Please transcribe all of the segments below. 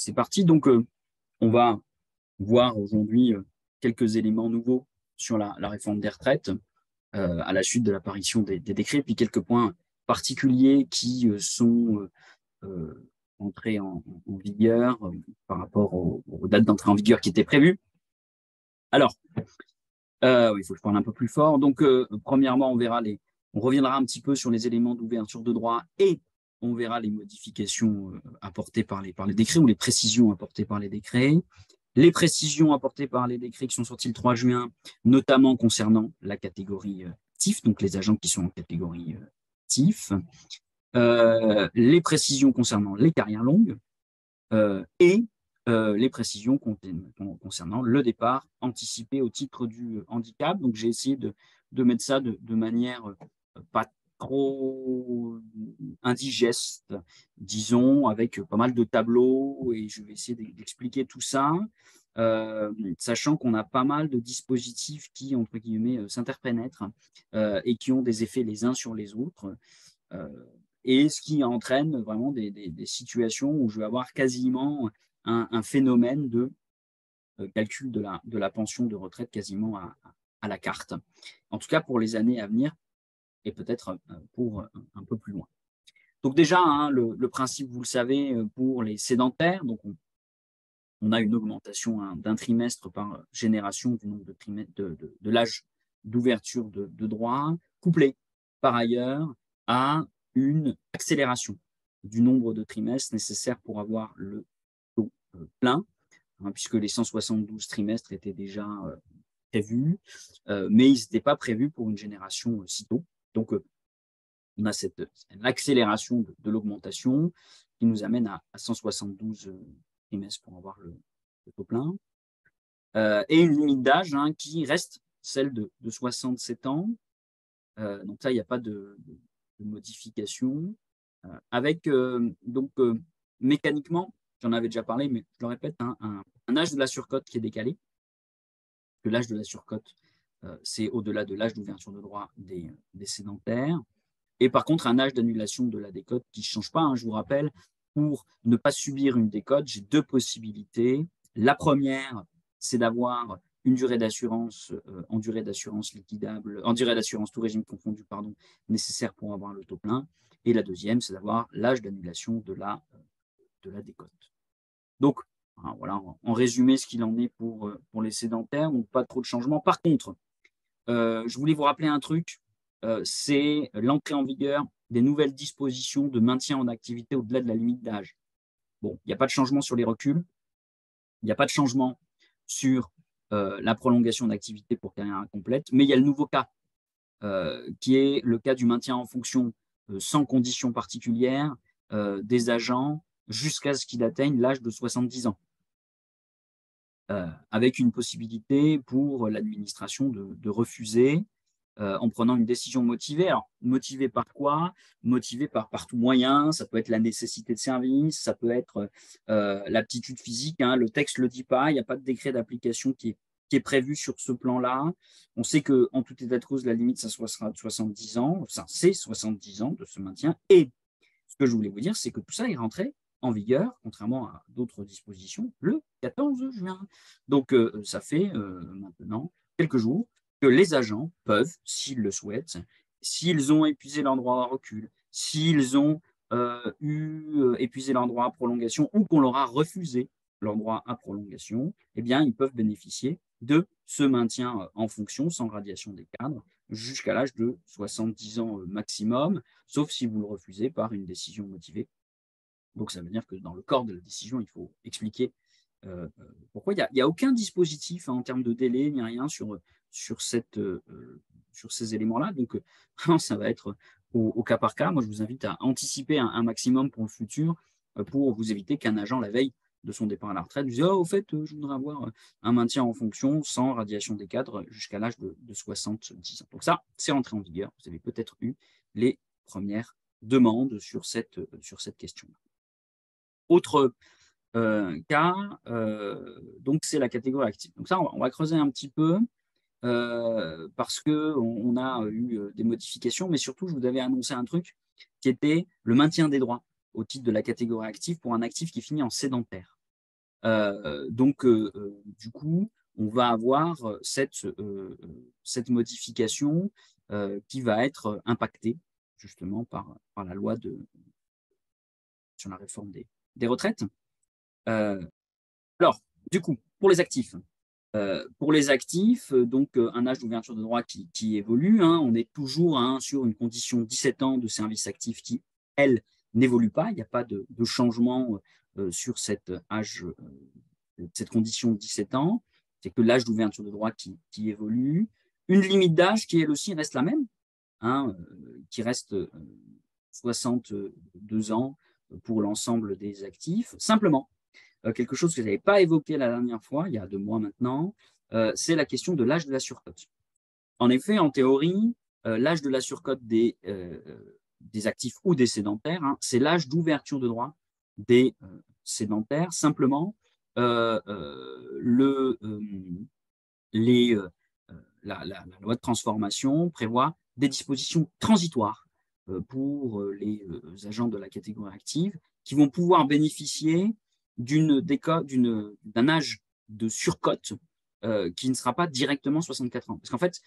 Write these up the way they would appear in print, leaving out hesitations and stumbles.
c'est parti. Donc, on va voir aujourd'hui quelques éléments nouveaux sur la réforme des retraites à la suite de l'apparition des décrets, puis quelques points particuliers qui sont entrés en vigueur par rapport aux dates d'entrée en vigueur qui étaient prévues. Alors, oui, il faut que je parle un peu plus fort. Donc, premièrement, on reviendra un petit peu sur les éléments d'ouverture de droit et on verra les modifications apportées par les décrets ou les précisions apportées par les décrets. Les précisions apportées par les décrets qui sont sortis le 3 juin, notamment concernant la catégorie TIF, donc les agents qui sont en catégorie TIF. Les précisions concernant les carrières longues et les précisions concernant le départ anticipé au titre du handicap. Donc, j'ai essayé de mettre ça de manière pas trop indigeste, disons, avec pas mal de tableaux, et je vais essayer d'expliquer tout ça, sachant qu'on a pas mal de dispositifs qui, entre guillemets, s'interpénètrent et qui ont des effets les uns sur les autres. Et ce qui entraîne vraiment des situations où je vais avoir quasiment un phénomène de calcul de la pension de retraite quasiment à la carte. En tout cas pour les années à venir et peut-être pour un peu plus loin. Donc déjà, hein, le principe, vous le savez, pour les sédentaires, donc on a une augmentation d'un trimestre par génération du nombre de l'âge d'ouverture de droit, couplé par ailleurs à une accélération du nombre de trimestres nécessaires pour avoir le taux plein, hein, puisque les 172 trimestres étaient déjà prévus, mais ils n'étaient pas prévus pour une génération si tôt. Donc, on a cette accélération de l'augmentation qui nous amène à 172 trimestres pour avoir le taux plein. Et une limite d'âge qui reste celle de 67 ans. Donc là, il n'y a pas de modification. Avec donc mécaniquement, j'en avais déjà parlé, mais je le répète, un âge de la surcote qui est décalé. Que l'âge de la surcote, c'est au-delà de l'âge d'ouverture de droit des sédentaires. Et par contre, un âge d'annulation de la décote qui ne change pas. Je vous rappelle, pour ne pas subir une décote, j'ai deux possibilités. La première, c'est d'avoir une durée d'assurance en durée d'assurance liquidable, en durée d'assurance tout régime confondu, pardon, nécessaire pour avoir le taux plein. Et la deuxième, c'est d'avoir l'âge d'annulation de la décote. Donc, voilà, en résumé, ce qu'il en est pour les sédentaires, donc pas trop de changements. Par contre, je voulais vous rappeler un truc, c'est l'entrée en vigueur des nouvelles dispositions de maintien en activité au-delà de la limite d'âge. Bon, il n'y a pas de changement sur les reculs, il n'y a pas de changement sur la prolongation d'activité pour carrière incomplète, mais il y a le nouveau cas, qui est le cas du maintien en fonction sans conditions particulières des agents jusqu'à ce qu'il atteigne l'âge de 70 ans. Avec une possibilité pour l'administration de refuser en prenant une décision motivée. Alors, motivée par quoi? Motivée par tout moyen. Ça peut être la nécessité de service, ça peut être l'aptitude physique. Le texte ne le dit pas, il n'y a pas de décret d'application qui est prévu sur ce plan-là. On sait qu'en tout état de cause, la limite, ça sera de 70 ans. Enfin, c'est 70 ans de ce maintien. Et ce que je voulais vous dire, c'est que tout ça est rentré en vigueur, contrairement à d'autres dispositions, le 14 juin. Donc, ça fait maintenant quelques jours que les agents peuvent, s'ils le souhaitent, s'ils ont épuisé leur droit à recul, s'ils ont épuisé leur droit à prolongation ou qu'on leur a refusé leur droit à prolongation, eh bien, ils peuvent bénéficier de ce maintien en fonction sans radiation des cadres jusqu'à l'âge de 70 ans maximum, sauf si vous le refusez par une décision motivée. Donc, ça veut dire que dans le corps de la décision, il faut expliquer pourquoi. Il n'y a aucun dispositif en termes de délai, ni rien sur ces éléments-là. Donc, ça va être au cas par cas. Moi, je vous invite à anticiper un maximum pour le futur pour vous éviter qu'un agent, la veille de son départ à la retraite, dise « Oh, au fait, je voudrais avoir un maintien en fonction sans radiation des cadres jusqu'à l'âge de 70 ans. » Donc ça, c'est entré en vigueur. Vous avez peut-être eu les premières demandes sur cette question-là. Autre cas, donc c'est la catégorie active. Donc ça, on va creuser un petit peu parce qu'on a eu des modifications, mais surtout, je vous avais annoncé un truc qui était le maintien des droits au titre de la catégorie active pour un actif qui finit en sédentaire. Du coup, on va avoir cette modification qui va être impactée justement par la loi sur la réforme des retraites. Alors, du coup, pour les actifs, un âge d'ouverture de droit qui évolue, hein, on est toujours sur une condition 17 ans de service actif qui, elle, n'évolue pas. Il n'y a pas de changement sur cette condition de 17 ans. C'est que l'âge d'ouverture de droit qui évolue. Une limite d'âge qui, elle aussi, reste la même, hein, qui reste 62 ans pour l'ensemble des actifs. Simplement, quelque chose que je n'avais pas évoqué la dernière fois, il y a 2 mois maintenant, c'est la question de l'âge de la surcote. En effet, en théorie, l'âge de la surcote des actifs ou des sédentaires, hein, c'est l'âge d'ouverture de droit des sédentaires. Simplement, euh, euh, le, euh, la loi de transformation prévoit des dispositions transitoires pour les agents de la catégorie active qui vont pouvoir bénéficier d'un âge de surcote qui ne sera pas directement 64 ans. Parce qu'en fait,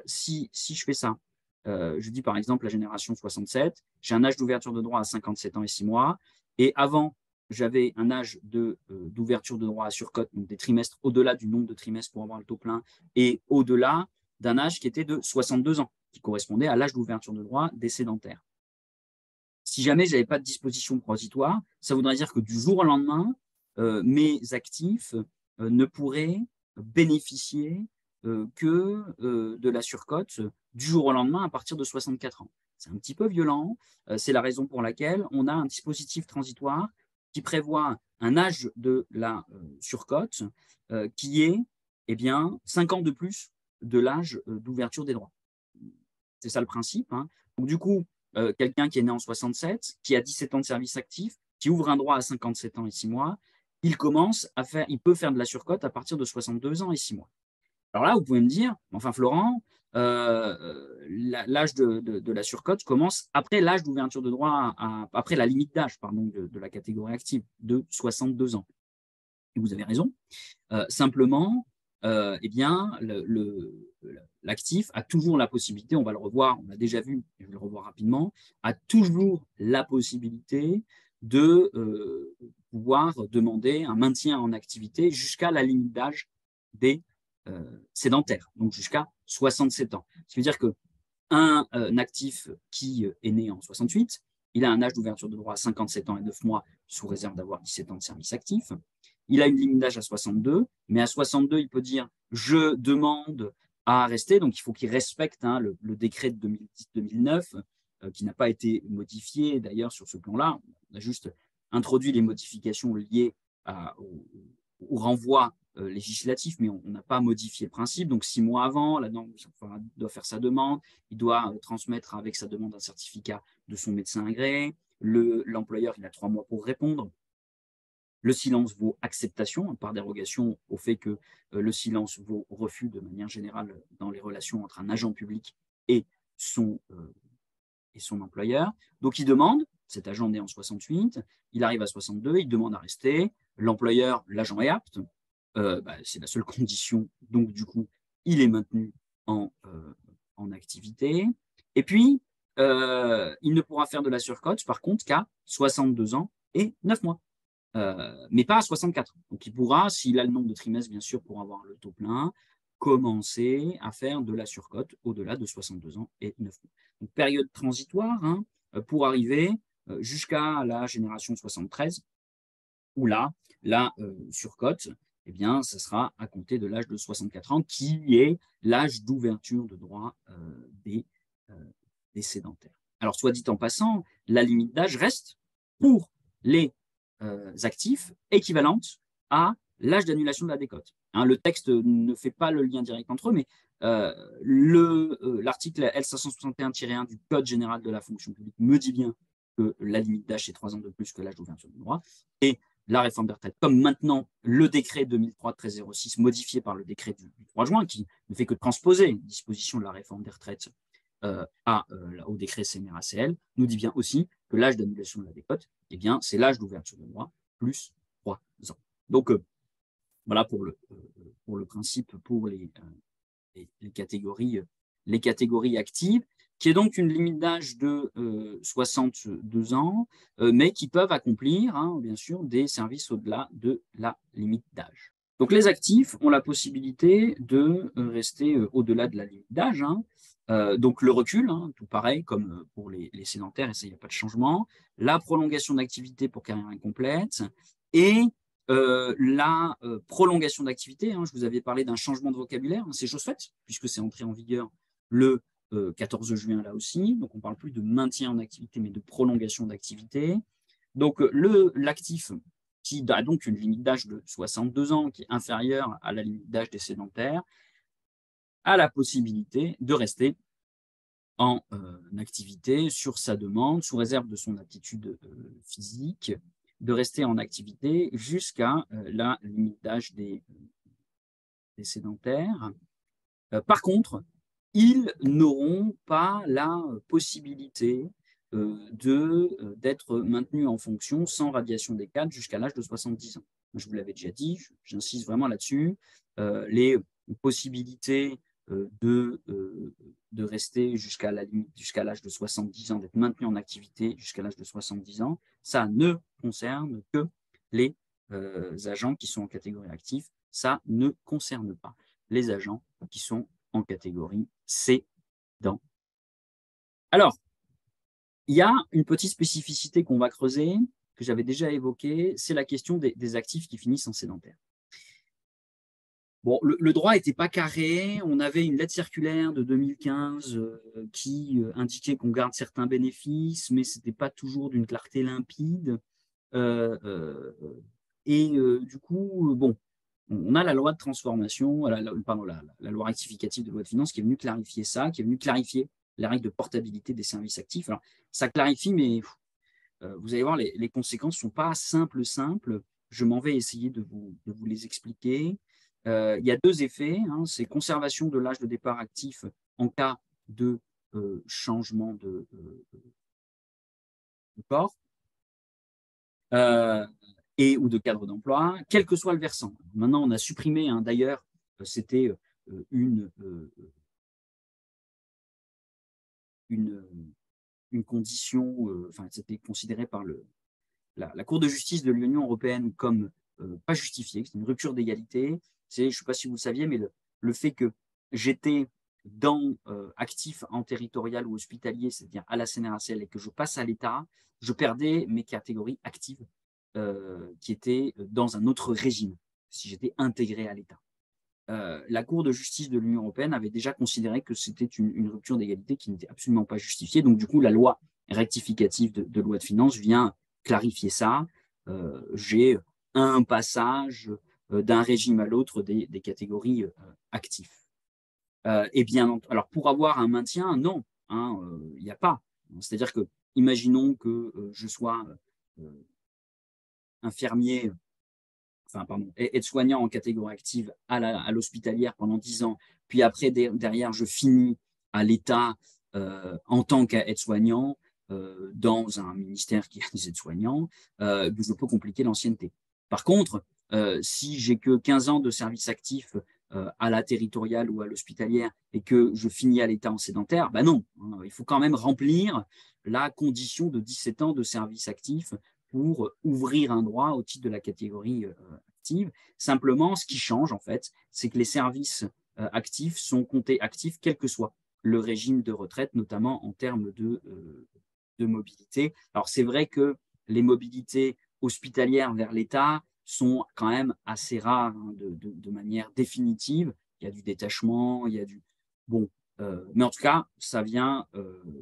si je fais ça, je dis par exemple la génération 67, j'ai un âge d'ouverture de droit à 57 ans et 6 mois, et avant, j'avais un âge d'ouverture de droit à surcote, donc des trimestres au-delà du nombre de trimestres pour avoir le taux plein, et au-delà d'un âge qui était de 62 ans, qui correspondait à l'âge d'ouverture de droit des sédentaires. Si jamais je n'avais pas de disposition transitoire, ça voudrait dire que du jour au lendemain, mes actifs ne pourraient bénéficier que de la surcote du jour au lendemain à partir de 64 ans. C'est un petit peu violent. C'est la raison pour laquelle on a un dispositif transitoire qui prévoit un âge de la surcote qui est 5 ans de plus de l'âge d'ouverture des droits. C'est ça le principe. Hein. Donc, du coup, quelqu'un qui est né en 67, qui a 17 ans de service actif, qui ouvre un droit à 57 ans et 6 mois, il peut faire de la surcote à partir de 62 ans et 6 mois. Alors là, vous pouvez me dire, enfin Florent, l'âge de la surcote commence après l'âge d'ouverture de droit, après la limite d'âge de la catégorie active de 62 ans. Et vous avez raison. Simplement, l'actif a toujours la possibilité, on va le revoir, on l'a déjà vu, je vais le revoir rapidement, a toujours la possibilité de pouvoir demander un maintien en activité jusqu'à la limite d'âge des sédentaires, donc jusqu'à 67 ans. Ce qui veut dire qu'un actif qui est né en 68, il a un âge d'ouverture de droit à 57 ans et 9 mois sous réserve d'avoir 17 ans de service actif. Il a une limite d'âge à 62, mais à 62, il peut dire « je demande à rester ». Donc, il faut qu'il respecte le décret de 2010-2009, qui n'a pas été modifié d'ailleurs sur ce plan-là. On a juste introduit les modifications liées au renvoi législatif, mais on n'a pas modifié le principe. Donc, 6 mois avant, la norme doit faire sa demande. Il doit transmettre avec sa demande un certificat de son médecin agréé. L'employeur, il a 3 mois pour répondre. Le silence vaut acceptation, par dérogation au fait que le silence vaut refus de manière générale dans les relations entre un agent public et son employeur. Donc, il demande, cet agent né en 68, il arrive à 62, il demande à rester. L'employeur, l'agent est apte. C'est la seule condition. Donc, du coup, il est maintenu en activité. Et puis, il ne pourra faire de la surcote, par contre, qu'à 62 ans et 9 mois. Mais pas à 64. Donc, il pourra, s'il a le nombre de trimestres, bien sûr, pour avoir le taux plein, commencer à faire de la surcote au-delà de 62 ans et 9 mois. Donc, période transitoire pour arriver jusqu'à la génération 73, où là, la surcote, ça sera à compter de l'âge de 64 ans, qui est l'âge d'ouverture de droit des sédentaires. Alors, soit dit en passant, la limite d'âge reste pour les actifs équivalentes à l'âge d'annulation de la décote. Hein, le texte ne fait pas le lien direct entre eux, mais l'article L561-1 du Code général de la fonction publique me dit bien que la limite d'âge, c'est 3 ans de plus que l'âge d'ouverture du droit. Et la réforme des retraites, comme maintenant le décret 2003-1306 modifié par le décret du 3 juin, qui ne fait que transposer une disposition de la réforme des retraites au décret CNRACL, nous dit bien aussi que l'âge d'annulation de la décote, c'est l'âge d'ouverture de droit plus 3 ans. Donc, voilà pour le principe pour les catégories actives, qui est donc une limite d'âge de 62 ans, mais qui peuvent accomplir, hein, bien sûr, des services au-delà de la limite d'âge. Donc les actifs ont la possibilité de rester au-delà de la limite d'âge, hein. Donc le recul, hein, tout pareil, comme pour les sédentaires, et ça, il n'y a pas de changement. La prolongation d'activité pour carrière incomplète et la prolongation d'activité, hein, je vous avais parlé d'un changement de vocabulaire, hein, c'est chose faite, puisque c'est entré en vigueur le 14 juin là aussi. Donc on ne parle plus de maintien en activité, mais de prolongation d'activité. Donc l'actif qui a donc une limite d'âge de 62 ans, qui est inférieure à la limite d'âge des sédentaires, a la possibilité de rester en activité sur sa demande, sous réserve de son aptitude physique, de rester en activité jusqu'à la limite d'âge des sédentaires. Par contre, ils n'auront pas la possibilité d'être maintenus en fonction sans radiation des cadres jusqu'à l'âge de 70 ans. Je vous l'avais déjà dit, j'insiste vraiment là-dessus. Les possibilités de rester jusqu'à l'âge de 70 ans, d'être maintenu en activité jusqu'à l'âge de 70 ans, ça ne concerne que les agents qui sont en catégorie active. Ça ne concerne pas les agents qui sont en catégorie C dans. Alors, il y a une petite spécificité qu'on va creuser, que j'avais déjà évoquée, c'est la question des actifs qui finissent en sédentaire. Bon, le droit n'était pas carré. On avait une lettre circulaire de 2015 qui indiquait qu'on garde certains bénéfices, mais ce n'était pas toujours d'une clarté limpide. Du coup, bon, on a la loi de transformation, la loi rectificative de loi de finances qui est venue clarifier ça, qui est venue clarifier les règles de portabilité des services actifs. Alors, ça clarifie, mais vous allez voir, les conséquences ne sont pas simples. Je m'en vais essayer de vous les expliquer. Il y a deux effets, hein, c'est conservation de l'âge de départ actif en cas de changement de corps ou de cadre d'emploi, quel que soit le versant. Maintenant, on a supprimé, hein, d'ailleurs, c'était une condition, enfin, c'était considéré par la Cour de justice de l'Union européenne comme pas justifié, c'est une rupture d'égalité. Je ne sais pas si vous le saviez, mais le fait que j'étais dans actif en territorial ou hospitalier, c'est-à-dire à la CNRACL, et que je passe à l'État, je perdais mes catégories actives qui étaient dans un autre régime, si j'étais intégré à l'État. La Cour de justice de l'Union européenne avait déjà considéré que c'était une rupture d'égalité qui n'était absolument pas justifiée. Donc, du coup, la loi rectificative de loi de finances vient clarifier ça. J'ai un passage d'un régime à l'autre des catégories actifs. Et bien, alors, pour avoir un maintien, non, hein, il n'y a pas. C'est-à-dire que, imaginons que je sois infirmier, enfin, pardon, aide-soignant en catégorie active à l'hospitalière pendant 10 ans, puis après, derrière, je finis à l'État en tant qu'aide-soignant dans un ministère qui a des aides-soignants, je peux compliquer l'ancienneté. Par contre, si j'ai que 15 ans de service actif à la territoriale ou à l'hospitalière et que je finis à l'État en sédentaire, ben non, hein, il faut quand même remplir la condition de 17 ans de service actif pour ouvrir un droit au titre de la catégorie active. Simplement, ce qui change, en fait, c'est que les services actifs sont comptés actifs quel que soit le régime de retraite, notamment en termes de mobilité. Alors, c'est vrai que les mobilités hospitalières vers l'État sont quand même assez rares, hein, de manière définitive. Il y a du détachement, il y a du... Bon, mais en tout cas, ça vient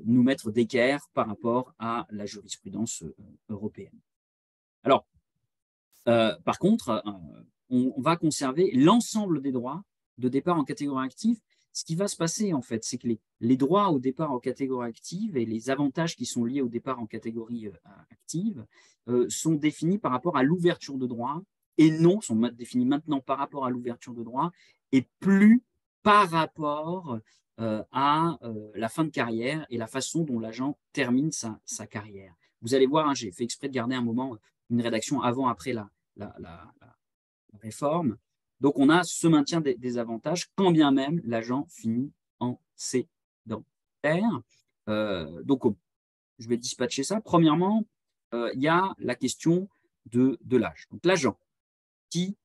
nous mettre d'équerre par rapport à la jurisprudence européenne. Alors, par contre, on va conserver l'ensemble des droits de départ en catégorie active. Ce qui va se passer, en fait, c'est que les droits au départ en catégorie active et les avantages qui sont liés au départ en catégorie active sont définis par rapport à l'ouverture de droit et non, sont définis maintenant par rapport à l'ouverture de droit et plus par rapport à la fin de carrière et la façon dont l'agent termine sa carrière. Vous allez voir, hein, j'ai fait exprès de garder un moment une rédaction avant-après réforme. Donc, on a ce maintien des avantages, quand bien même l'agent finit en sédentaire. Donc, je vais dispatcher ça. Premièrement, il y a la question de l'âge. Donc, l'agent qui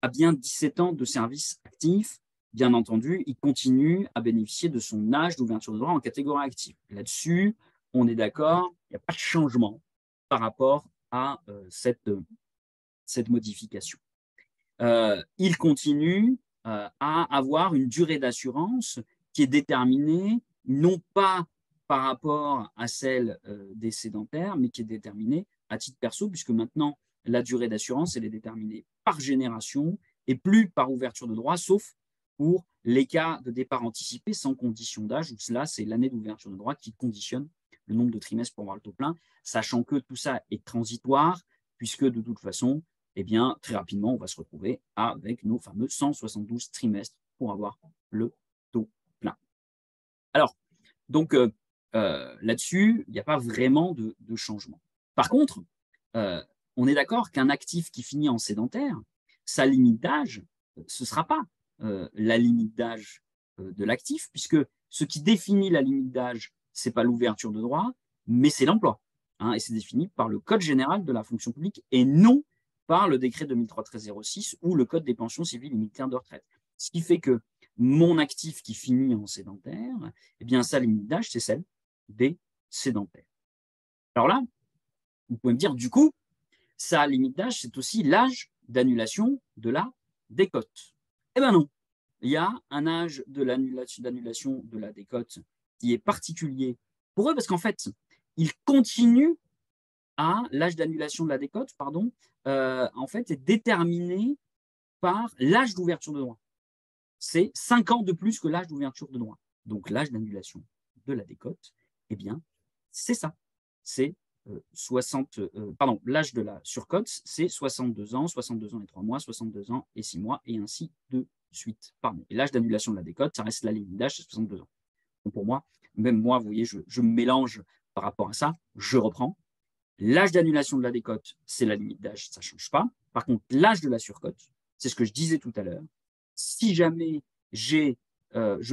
a bien 17 ans de service actif, bien entendu, il continue à bénéficier de son âge d'ouverture de droit en catégorie active. Là-dessus, on est d'accord, il n'y a pas de changement par rapport à cette modification. Il continue à avoir une durée d'assurance qui est déterminée non pas par rapport à celle des sédentaires, mais qui est déterminée à titre perso, puisque maintenant, la durée d'assurance, elle est déterminée par génération et plus par ouverture de droit, sauf pour les cas de départ anticipé sans condition d'âge, où cela, c'est l'année d'ouverture de droit qui conditionne le nombre de trimestres pour avoir le taux plein, sachant que tout ça est transitoire, puisque de toute façon, eh bien, très rapidement, on va se retrouver avec nos fameux 172 trimestres pour avoir le taux plein. Alors, donc, là-dessus, il n'y a pas vraiment de changement. Par contre, on est d'accord qu'un actif qui finit en sédentaire, sa limite d'âge, ce ne sera pas la limite d'âge de l'actif, puisque ce qui définit la limite d'âge, ce n'est pas l'ouverture de droit, mais c'est l'emploi. Hein, et c'est défini par le Code général de la fonction publique et non par le décret 2003-1306 ou le Code des pensions civiles et militaires de retraite. Ce qui fait que mon actif qui finit en sédentaire, eh bien, sa limite d'âge, c'est celle des sédentaires. Alors là, vous pouvez me dire, du coup, sa limite d'âge, c'est aussi l'âge d'annulation de la décote. Eh bien non, il y a un âge d'annulation de la décote qui est particulier pour eux, parce qu'en fait, ils continuent à l'âge d'annulation de la décote, pardon, en fait, est déterminé par l'âge d'ouverture de droit. C'est 5 ans de plus que l'âge d'ouverture de droit. Donc l'âge d'annulation de la décote, eh bien, c'est ça. C'est l'âge de la surcote, c'est 62 ans et 3 mois, 62 ans et 6 mois, et ainsi de suite. Pardon. Et l'âge d'annulation de la décote, ça reste la limite d'âge, c'est 62 ans. Donc pour moi, même moi, vous voyez, je me mélange par rapport à ça, je reprends. L'âge d'annulation de la décote, c'est la limite d'âge, ça ne change pas. Par contre, l'âge de la surcote, c'est ce que je disais tout à l'heure. Si jamais je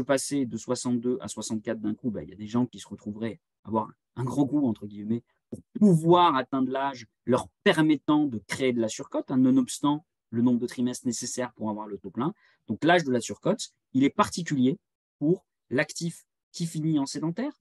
passais de 62 à 64 d'un coup, il y a des gens qui se retrouveraient à avoir un gros coup, entre guillemets, pour pouvoir atteindre l'âge leur permettant de créer de la surcote, nonobstant le nombre de trimestres nécessaires pour avoir le taux plein. Donc l'âge de la surcote, il est particulier pour l'actif qui finit en sédentaire.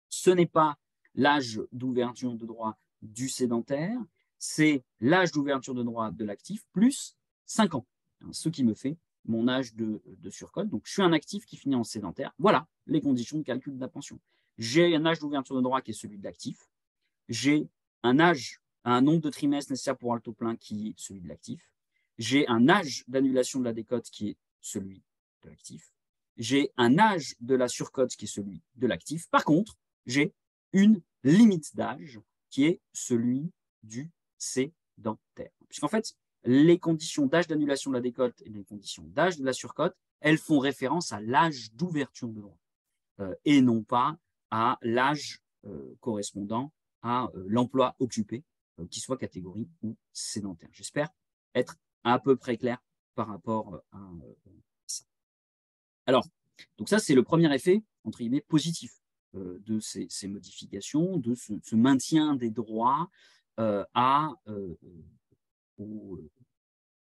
Ce n'est pas l'âge d'ouverture de droit du sédentaire, c'est l'âge d'ouverture de droit de l'actif plus 5 ans, ce qui me fait mon âge de surcote. Donc, je suis un actif qui finit en sédentaire. Voilà les conditions de calcul de la pension. J'ai un âge d'ouverture de droit qui est celui de l'actif. J'ai un nombre de trimestres nécessaires pour avoir le taux plein qui est celui de l'actif. J'ai un âge d'annulation de la décote qui est celui de l'actif. J'ai un âge de la surcote qui est celui de l'actif. Par contre, j'ai une limite d'âge qui est celui du sédentaire. Puisqu'en fait, les conditions d'âge d'annulation de la décote et les conditions d'âge de la surcote, elles font référence à l'âge d'ouverture de droit et non pas à l'âge correspondant à l'emploi occupé, qu'il soit catégorie ou sédentaire. J'espère être à peu près clair par rapport à ça. Alors, donc ça, c'est le premier effet, entre guillemets, positif de ces modifications, de ce maintien des droits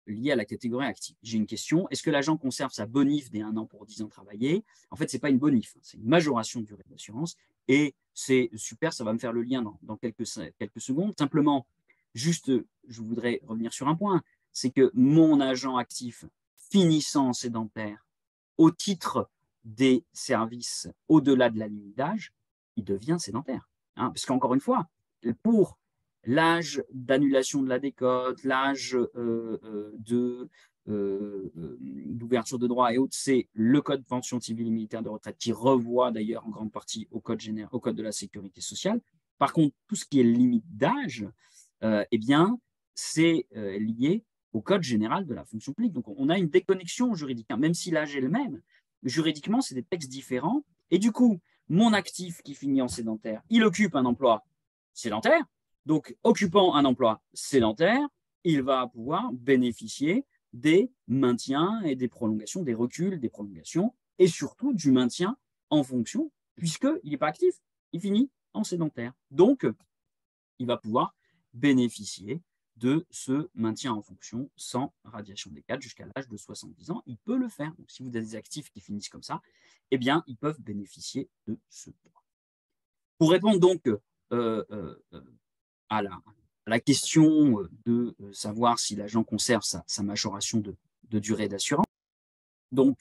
liés à la catégorie active. J'ai une question, est-ce que l'agent conserve sa bonif des 1 an pour 10 ans travaillés? En fait, ce n'est pas une bonif, c'est une majoration de durée d'assurance, et c'est super, ça va me faire le lien dans quelques secondes. Simplement, juste, je voudrais revenir sur un point, c'est que mon agent actif finissant en sédentaire au titre des services au-delà de la limite d'âge, il devient sédentaire. Hein, parce qu'encore une fois, pour l'âge d'annulation de la décote, l'âge d'ouverture de droit et autres, c'est le Code pension civile et militaire de retraite qui revoit d'ailleurs en grande partie au Code de la sécurité sociale. Par contre, tout ce qui est limite d'âge, eh bien, c'est lié au Code général de la fonction publique. Donc, on a une déconnexion juridique, hein, même si l'âge est le même. Juridiquement, c'est des textes différents. Et du coup, mon actif qui finit en sédentaire, il occupe un emploi sédentaire. Donc, occupant un emploi sédentaire, il va pouvoir bénéficier des maintiens et des prolongations, des reculs, des prolongations, et surtout du maintien en fonction, puisqu'il n'est pas actif, il finit en sédentaire. Donc, il va pouvoir bénéficier de ce maintien en fonction sans radiation des cadres jusqu'à l'âge de 70 ans. Il peut le faire. Donc, si vous avez des actifs qui finissent comme ça, eh bien, ils peuvent bénéficier de ce droit. Pour répondre donc à la question de savoir si l'agent conserve sa majoration de durée d'assurance, donc,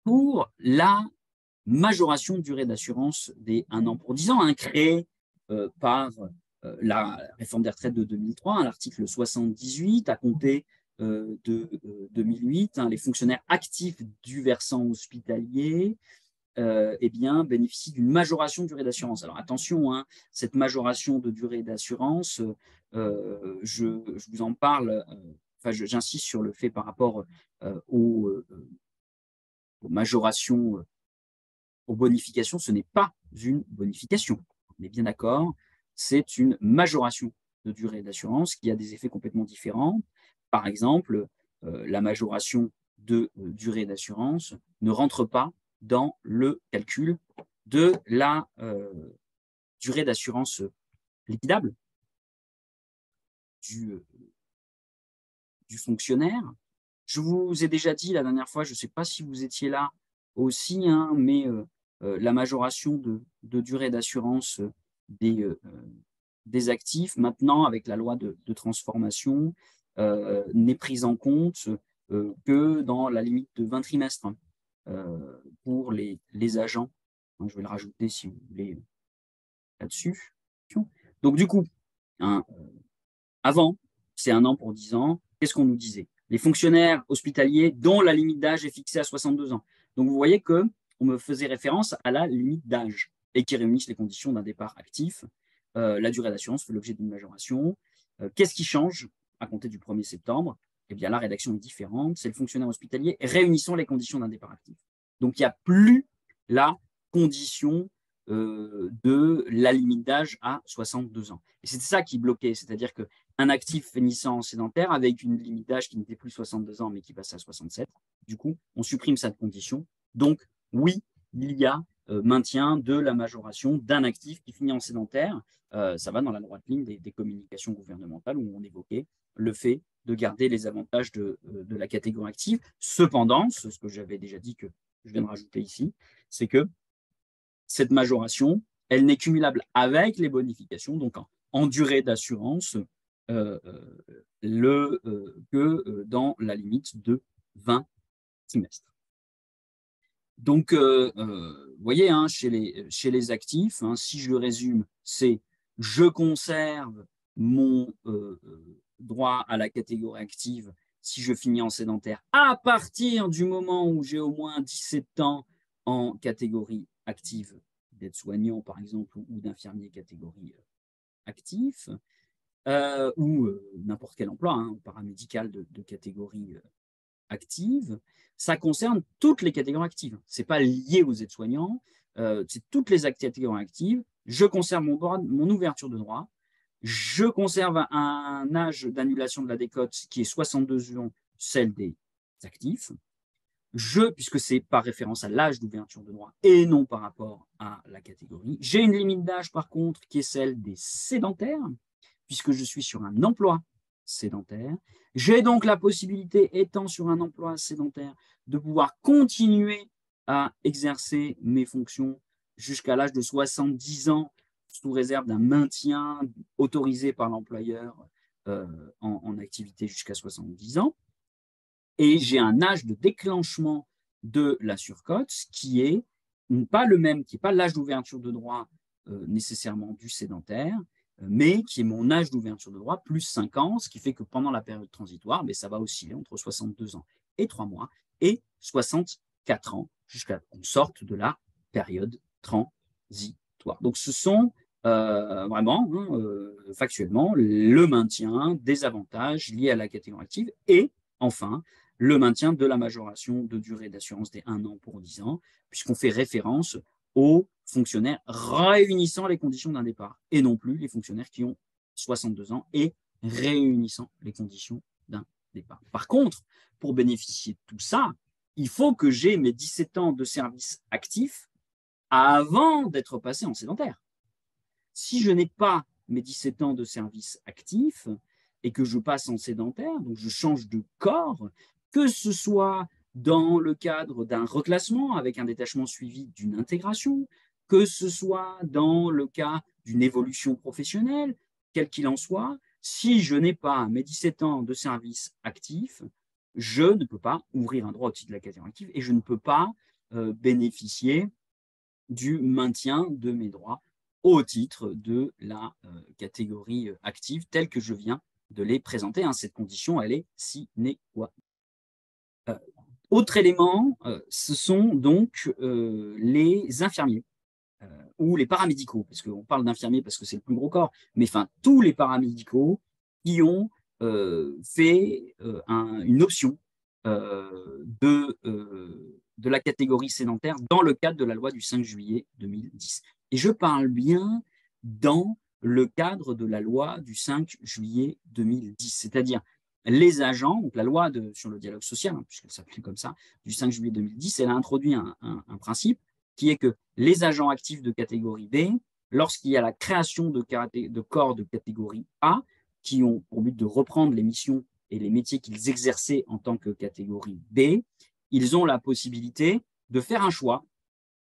pour la majoration de durée d'assurance des 1 an pour 10 ans, hein, créée par la réforme des retraites de 2003, hein, l'article 78, à compter de 2008, hein, les fonctionnaires actifs du versant hospitalier eh bien, bénéficient d'une majoration de durée d'assurance. Alors attention, hein, cette majoration de durée d'assurance, je vous en parle, j'insiste sur le fait par rapport aux majorations, aux bonifications, ce n'est pas une bonification. On est bien d'accord, c'est une majoration de durée d'assurance qui a des effets complètement différents. Par exemple, la majoration de durée d'assurance ne rentre pas dans le calcul de la durée d'assurance liquidable du fonctionnaire. Je vous ai déjà dit la dernière fois, je ne sais pas si vous étiez là aussi, hein, mais la majoration de durée d'assurance des actifs, maintenant, avec la loi de transformation, n'est prise en compte que dans la limite de 20 trimestres pour les agents. Je vais le rajouter si vous voulez là-dessus. Donc, du coup, hein, avant, c'est 1 an pour 10 ans. Qu'est-ce qu'on nous disait? Les fonctionnaires hospitaliers dont la limite d'âge est fixée à 62 ans. Donc, vous voyez qu'on me faisait référence à la limite d'âge et qui réunissent les conditions d'un départ actif. La durée d'assurance fait l'objet d'une majoration. Qu'est-ce qui change à compter du 1er septembre? Eh bien, la rédaction est différente. C'est le fonctionnaire hospitalier réunissant les conditions d'un départ actif. Donc, il n'y a plus la condition de la limite d'âge à 62 ans. Et c'était ça qui bloquait, c'est-à-dire qu'un actif finissant en sédentaire avec une limite d'âge qui n'était plus 62 ans mais qui passait à 67, du coup, on supprime cette condition. Donc, oui, il y a maintien de la majoration d'un actif qui finit en sédentaire. Ça va dans la droite ligne des communications gouvernementales où on évoquait le fait de garder les avantages de la catégorie active. Cependant, ce que j'avais déjà dit, que je viens de rajouter ici, c'est que cette majoration, elle n'est cumulable avec les bonifications, donc en durée d'assurance, que dans la limite de 20 trimestres. Donc, vous voyez, hein, chez les actifs, hein, si je le résume, c'est je conserve mon droit à la catégorie active si je finis en sédentaire à partir du moment où j'ai au moins 17 ans en catégorie active d'aide-soignant, par exemple, ou d'infirmier catégorie actif, ou n'importe quel emploi, hein, paramédical de catégorie active. Ça concerne toutes les catégories actives. Ce n'est pas lié aux aides-soignants, c'est toutes les catégories actives. Je conserve mon ouverture de droit. Je conserve un âge d'annulation de la décote qui est 62 ans, celle des actifs. Puisque c'est par référence à l'âge d'ouverture de droit et non par rapport à la catégorie. J'ai une limite d'âge, par contre, qui est celle des sédentaires, puisque je suis sur un emploi sédentaire. J'ai donc la possibilité, étant sur un emploi sédentaire, de pouvoir continuer à exercer mes fonctions jusqu'à l'âge de 70 ans, sous réserve d'un maintien autorisé par l'employeur en activité jusqu'à 70 ans. Et j'ai un âge de déclenchement de la surcote qui est pas le même, qui n'est pas l'âge d'ouverture de droit nécessairement du sédentaire, mais qui est mon âge d'ouverture de droit plus 5 ans, ce qui fait que pendant la période transitoire, mais ça va osciller entre 62 ans et 3 mois et 64 ans jusqu'à qu'on sorte de la période transitoire. Donc ce sont vraiment, factuellement, le maintien des avantages liés à la catégorie active et enfin, le maintien de la majoration de durée d'assurance des 1 an pour 10 ans, puisqu'on fait référence aux fonctionnaires réunissant les conditions d'un départ, et non plus les fonctionnaires qui ont 62 ans et réunissant les conditions d'un départ. Par contre, pour bénéficier de tout ça, il faut que j'ai mes 17 ans de service actif avant d'être passé en sédentaire. Si je n'ai pas mes 17 ans de service actif et que je passe en sédentaire, donc je change de corps, que ce soit dans le cadre d'un reclassement avec un détachement suivi d'une intégration, que ce soit dans le cas d'une évolution professionnelle, quel qu'il en soit, si je n'ai pas mes 17 ans de service actif, je ne peux pas ouvrir un droit au titre de la catégorie active et je ne peux pas bénéficier du maintien de mes droits au titre de la catégorie active telle que je viens de les présenter. Hein. Cette condition, elle est sine qua non. Autre élément, ce sont donc les infirmiers ou les paramédicaux, parce qu'on parle d'infirmiers parce que c'est le plus gros corps, mais enfin tous les paramédicaux qui ont fait une option de la catégorie sédentaire dans le cadre de la loi du 5 juillet 2010. Et je parle bien dans le cadre de la loi du 5 juillet 2010, c'est-à-dire les agents, donc la loi sur le dialogue social, hein, puisqu'elle s'appelle comme ça, du 5 juillet 2010, elle a introduit un principe qui est que les agents actifs de catégorie B, lorsqu'il y a la création de corps de catégorie A, qui ont pour but de reprendre les missions et les métiers qu'ils exerçaient en tant que catégorie B, ils ont la possibilité de faire un choix,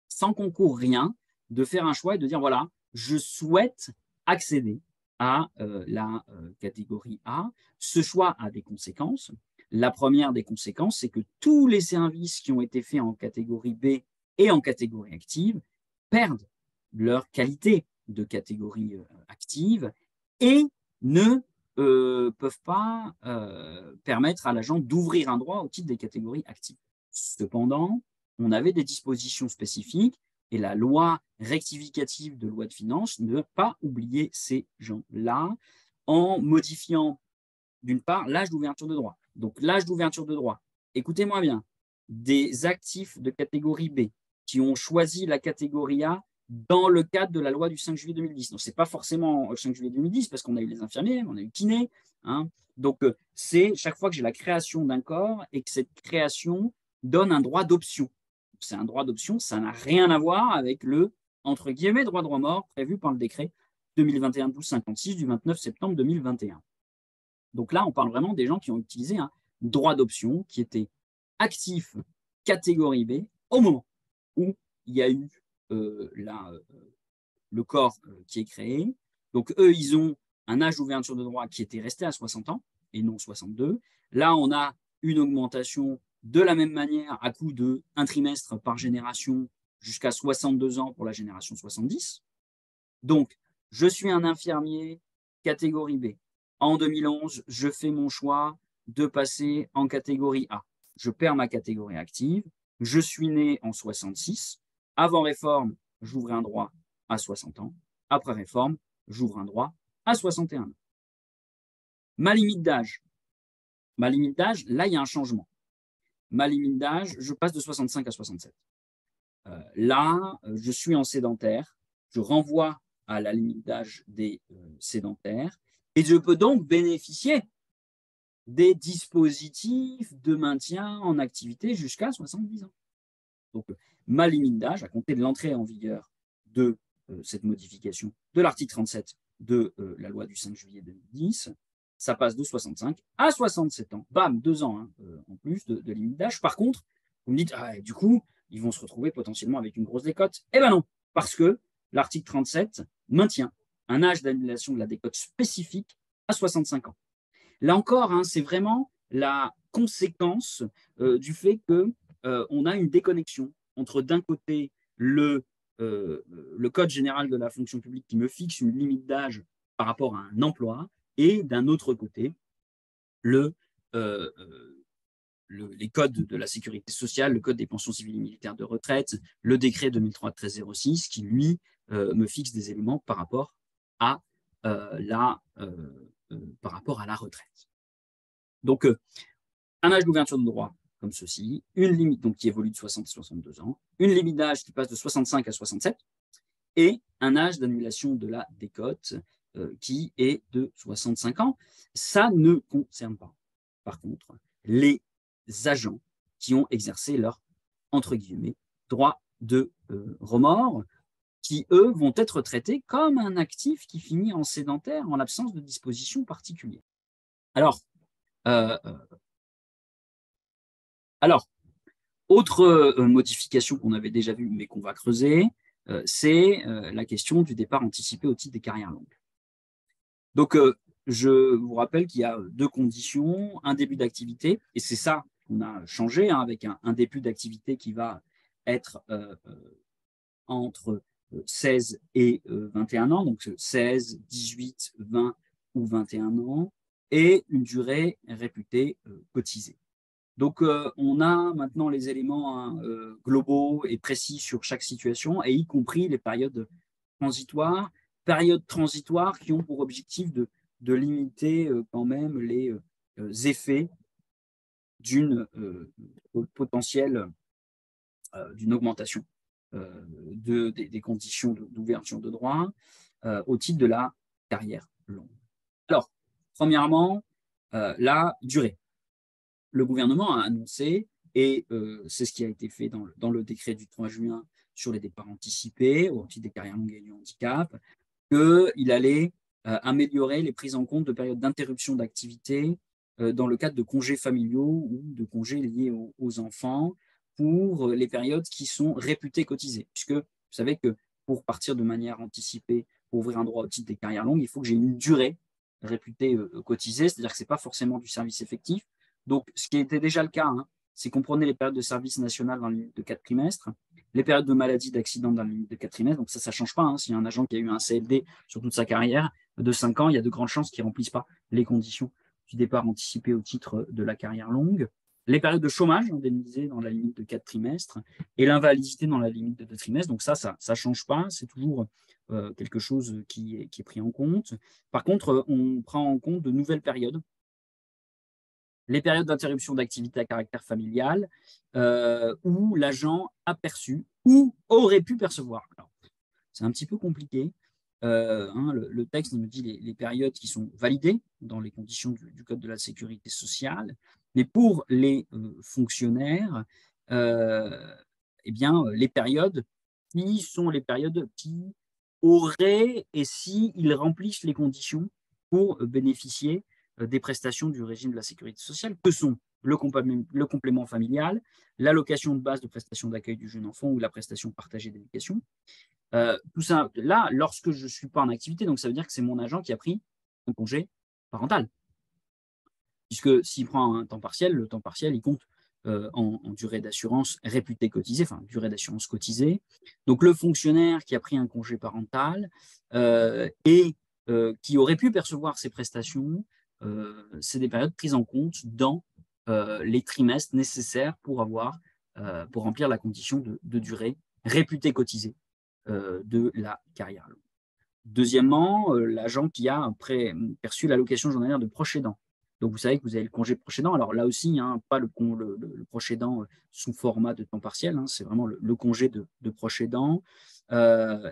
sans concours rien, de faire un choix et de dire, voilà, je souhaite accéder à la catégorie A. Ce choix a des conséquences. La première des conséquences, c'est que tous les services qui ont été faits en catégorie B et en catégorie active perdent leur qualité de catégorie active et ne peuvent pas permettre à l'agent d'ouvrir un droit au titre des catégories actives. Cependant, on avait des dispositions spécifiques et la loi rectificative de loi de finances ne va pas oublier ces gens-là en modifiant, d'une part, l'âge d'ouverture de droit. Donc, l'âge d'ouverture de droit, écoutez-moi bien, des actifs de catégorie B qui ont choisi la catégorie A dans le cadre de la loi du 5 juillet 2010. Donc, ce n'est pas forcément le 5 juillet 2010 parce qu'on a eu les infirmiers, on a eu le kiné. Hein. Donc, c'est chaque fois que j'ai la création d'un corps et que cette création donne un droit d'option. C'est un droit d'option, ça n'a rien à voir avec le, entre guillemets, droit mort prévu par le décret 2021-1256 du 29 septembre 2021. Donc là, on parle vraiment des gens qui ont utilisé un droit d'option qui était actif catégorie B au moment où il y a eu le corps qui est créé. Donc eux, ils ont un âge d'ouverture de droit qui était resté à 60 ans et non 62. Là, on a une augmentation de la même manière à coût de un trimestre par génération jusqu'à 62 ans pour la génération 70. Donc, je suis un infirmier catégorie B. En 2011, je fais mon choix de passer en catégorie A. Je perds ma catégorie active. Je suis né en 66. Avant réforme, j'ouvre un droit à 60 ans. Après réforme, j'ouvre un droit à 61 ans. Ma limite d'âge, là, il y a un changement. Ma limite d'âge, je passe de 65 à 67. Là, je suis en sédentaire. Je renvoie à la limite d'âge des sédentaires et je peux donc bénéficier des dispositifs de maintien en activité jusqu'à 70 ans. Donc, ma limite d'âge, à compter de l'entrée en vigueur de cette modification de l'article 37 de la loi du 5 juillet 2010, ça passe de 65 à 67 ans. Bam, 2 ans hein, en plus de limite d'âge. Par contre, vous me dites, ah, du coup, ils vont se retrouver potentiellement avec une grosse décote. Eh bien non, parce que l'article 37 maintient un âge d'annulation de la décote spécifique à 65 ans. Là encore, hein, c'est vraiment la conséquence du fait qu'on a une déconnexion entre d'un côté le Code général de la fonction publique qui me fixe une limite d'âge par rapport à un emploi et d'un autre côté les codes de la sécurité sociale, le code des pensions civiles et militaires de retraite, le décret 2003-1306 qui, lui, me fixe des éléments par rapport à la retraite. Donc, un âge d'ouverture de droit comme ceci, une limite donc, qui évolue de 60 à 62 ans, une limite d'âge qui passe de 65 à 67, et un âge d'annulation de la décote qui est de 65 ans. Ça ne concerne pas, par contre, les agents qui ont exercé leur, entre guillemets, droit de remords, qui, eux, vont être traités comme un actif qui finit en sédentaire en l'absence de dispositions particulières. Alors, euh, alors autre modification qu'on avait déjà vue, mais qu'on va creuser, c'est la question du départ anticipé au titre des carrières longues. Donc, je vous rappelle qu'il y a deux conditions, un début d'activité, et c'est ça qu'on a changé, hein, avec un début d'activité qui va être entre 16 et 21 ans, donc 16, 18, 20 ou 21 ans, et une durée réputée cotisée. Donc, on a maintenant les éléments, hein, globaux et précis sur chaque situation, et y compris les périodes transitoires qui ont pour objectif de limiter quand même les effets d'une potentielle d'une augmentation des conditions d'ouverture de droit au titre de la carrière longue. Alors, premièrement, la durée. Le gouvernement a annoncé, et c'est ce qui a été fait dans le décret du 3 juin sur les départs anticipés au titre des carrières longues et du handicap, qu'il allait améliorer les prises en compte de périodes d'interruption d'activité dans le cadre de congés familiaux ou de congés liés aux enfants pour les périodes qui sont réputées cotisées. Puisque vous savez que pour partir de manière anticipée, pour ouvrir un droit au titre des carrières longues, il faut que j'ai une durée réputée cotisée, c'est-à-dire que ce n'est pas forcément du service effectif. Donc, ce qui était déjà le cas, hein, c'est qu'on prenait les périodes de service national dans la limite de 4 trimestres, les périodes de maladie, d'accident dans la limite de 4 trimestres. Donc, ça ne change pas. Hein. S'il y a un agent qui a eu un CLD sur toute sa carrière de 5 ans, il y a de grandes chances qu'il ne remplisse pas les conditions du départ anticipé au titre de la carrière longue. Les périodes de chômage indemnisées dans la limite de 4 trimestres et l'invalidité dans la limite de 2 trimestres. Donc, ça ne change pas. C'est toujours quelque chose qui est pris en compte. Par contre, on prend en compte de nouvelles périodes, les périodes d'interruption d'activité à caractère familial, où l'agent a perçu ou aurait pu percevoir. C'est un petit peu compliqué. Hein, le texte nous dit les périodes qui sont validées dans les conditions du Code de la sécurité sociale, mais pour les fonctionnaires, eh bien, les périodes qui sont les périodes qui auraient, et s'ils remplissent les conditions pour bénéficier des prestations du régime de la sécurité sociale, que sont le complément familial, l'allocation de base de prestation d'accueil du jeune enfant ou la prestation partagée d'éducation. Tout ça, là, lorsque je ne suis pas en activité, donc ça veut dire que c'est mon agent qui a pris un congé parental. Puisque s'il prend un temps partiel, le temps partiel, il compte en durée d'assurance réputée cotisée, enfin, durée d'assurance cotisée. Donc, le fonctionnaire qui a pris un congé parental et qui aurait pu percevoir ces prestations, c'est des périodes prises en compte dans les trimestres nécessaires pour pour remplir la condition de durée réputée cotisée de la carrière longue. Deuxièmement, l'agent qui a perçu l'allocation journalière de proche aidant. Donc, vous savez que vous avez le congé de proche aidant. Alors là aussi, hein, pas le proche aidant sous format de temps partiel, hein, c'est vraiment le congé de proche aidant.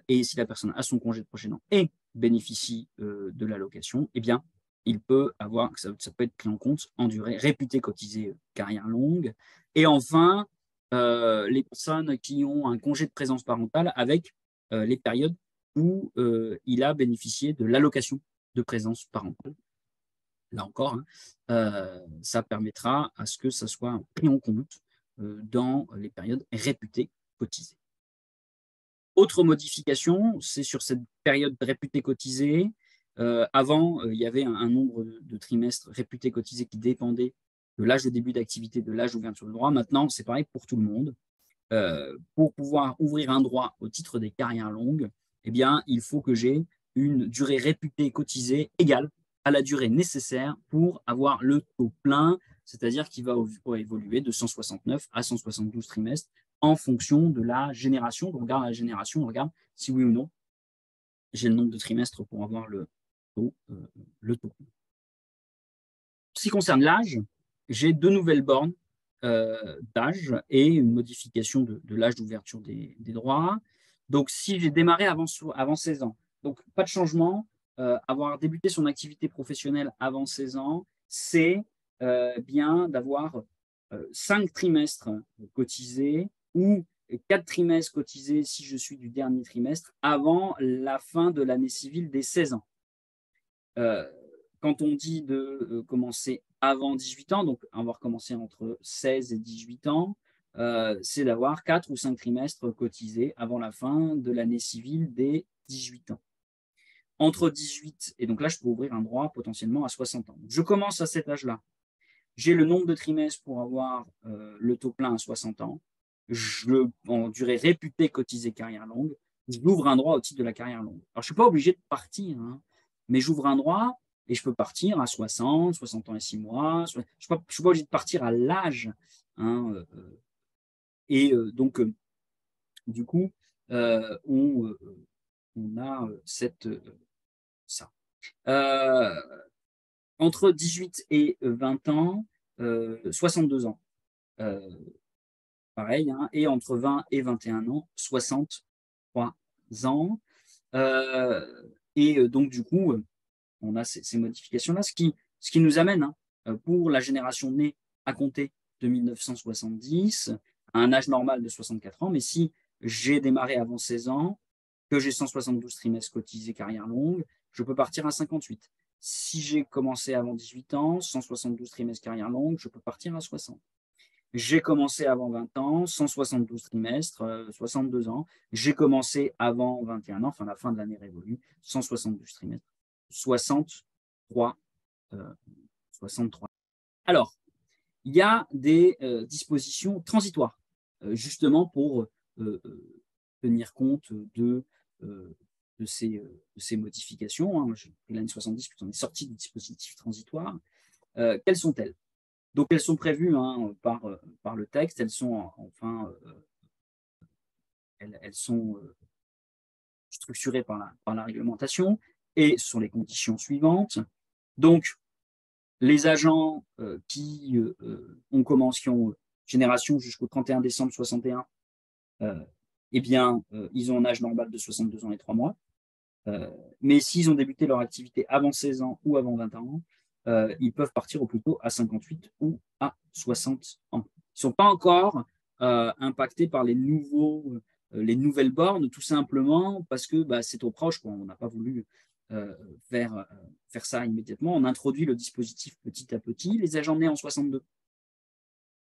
Et si la personne a son congé de proche aidant et bénéficie de l'allocation, eh bien, il peut avoir, ça peut être pris en compte en durée réputée cotisée carrière longue. Et enfin, les personnes qui ont un congé de présence parentale avec les périodes où il a bénéficié de l'allocation de présence parentale. Là encore, hein, ça permettra à ce que ça soit pris en compte dans les périodes réputées cotisées. Autre modification, c'est sur cette période réputée cotisée. Avant, il y avait un nombre de trimestres réputés cotisés qui dépendait de l'âge de début d'activité, de l'âge d'ouverture de droit. Maintenant, c'est pareil pour tout le monde. Pour pouvoir ouvrir un droit au titre des carrières longues, eh bien, il faut que j'ai une durée réputée cotisée égale à la durée nécessaire pour avoir le taux plein, c'est-à-dire qu'il va évoluer de 169 à 172 trimestres en fonction de la génération. Donc, on regarde la génération, on regarde si oui ou non j'ai le nombre de trimestres pour avoir le taux. En ce qui concerne l'âge, j'ai deux nouvelles bornes d'âge et une modification de l'âge d'ouverture des droits. Donc, si j'ai démarré avant 16 ans, donc pas de changement, avoir débuté son activité professionnelle avant 16 ans, c'est bien d'avoir 5 trimestres cotisés ou 4 trimestres cotisés si je suis du dernier trimestre avant la fin de l'année civile des 16 ans. Quand on dit de commencer avant 18 ans, donc avoir commencé entre 16 et 18 ans, c'est d'avoir 4 ou 5 trimestres cotisés avant la fin de l'année civile des 18 ans. Entre 18 et donc là, je peux ouvrir un droit potentiellement à 60 ans. Je commence à cet âge-là. J'ai le nombre de trimestres pour avoir le taux plein à 60 ans. En durée réputée cotisée carrière longue, j'ouvre un droit au titre de la carrière longue. Alors, je ne suis pas obligé de partir, hein, mais j'ouvre un droit et je peux partir à 60, 60 ans et 6 mois. Je ne suis pas obligé de partir à l'âge. Hein, donc, du coup, on a ça. Entre 18 et 20 ans, 62 ans. Pareil, hein, et entre 20 et 21 ans, 63 ans. Donc, du coup, on a ces modifications-là, ce qui nous amène, hein, pour la génération née à compter de 1970, à un âge normal de 64 ans. Mais si j'ai démarré avant 16 ans, que j'ai 172 trimestres cotisés carrière longue, je peux partir à 58. Si j'ai commencé avant 18 ans, 172 trimestres carrière longue, je peux partir à 60. J'ai commencé avant 20 ans, 172 trimestres, 62 ans. J'ai commencé avant 21 ans, enfin la fin de l'année révolue, 172 trimestres, 63. 63. Alors, il y a des dispositions transitoires, justement pour tenir compte de ces modifications. Hein. J'ai pris l'année 70, puis on est sorti des dispositifs transitoires. Quelles sont-elles? Donc, elles sont prévues, hein, par le texte, elles sont enfin, elles sont structurées par la réglementation et sur les conditions suivantes. Donc, les agents qui ont génération jusqu'au 31 décembre 61, eh bien, ils ont un âge normal de 62 ans et 3 mois. Mais s'ils ont débuté leur activité avant 16 ans ou avant 20 ans, ils peuvent partir au plus tôt à 58 ou à 60 ans. Ils ne sont pas encore impactés par les nouvelles bornes, tout simplement parce que c'est trop proche. On n'a pas voulu faire ça immédiatement. On introduit le dispositif petit à petit. Les agents nés en 62,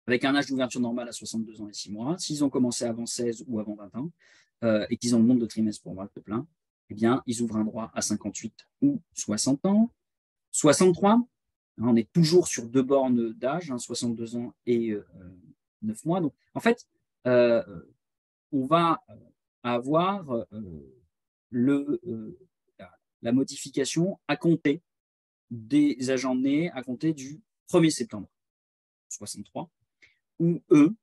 avec un âge d'ouverture normale à 62 ans et 6 mois, s'ils ont commencé avant 16 ou avant 20 ans, et qu'ils ont le nombre de trimestres pour voir le plein, eh bien, ils ouvrent un droit à 58 ou 60 ans. 63, on est toujours sur 2 bornes d'âge, 62 ans et 9 mois. Donc, en fait, on va avoir la modification à compter des agents nés à compter du 1er septembre 63, où eux,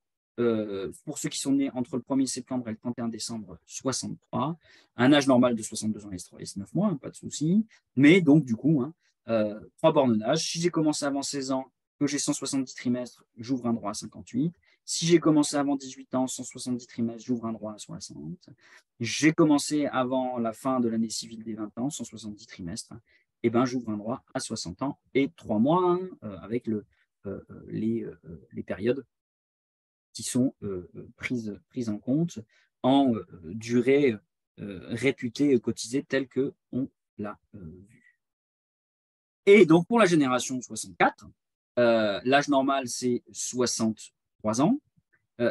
pour ceux qui sont nés entre le 1er septembre et le 31 décembre 63, un âge normal de 62 ans et 9 mois, hein, pas de souci. Mais donc, du coup, 3 bornes d'âge. Si j'ai commencé avant 16 ans, que j'ai 170 trimestres, j'ouvre un droit à 58. Si j'ai commencé avant 18 ans, 170 trimestres, j'ouvre un droit à 60. J'ai commencé avant la fin de l'année civile des 20 ans, 170 trimestres, et ben, j'ouvre un droit à 60 ans et 3 mois, avec les périodes qui sont prises en compte en durée réputée cotisée telle qu'on l'a vu. Et donc, pour la génération 64, l'âge normal, c'est 63 ans.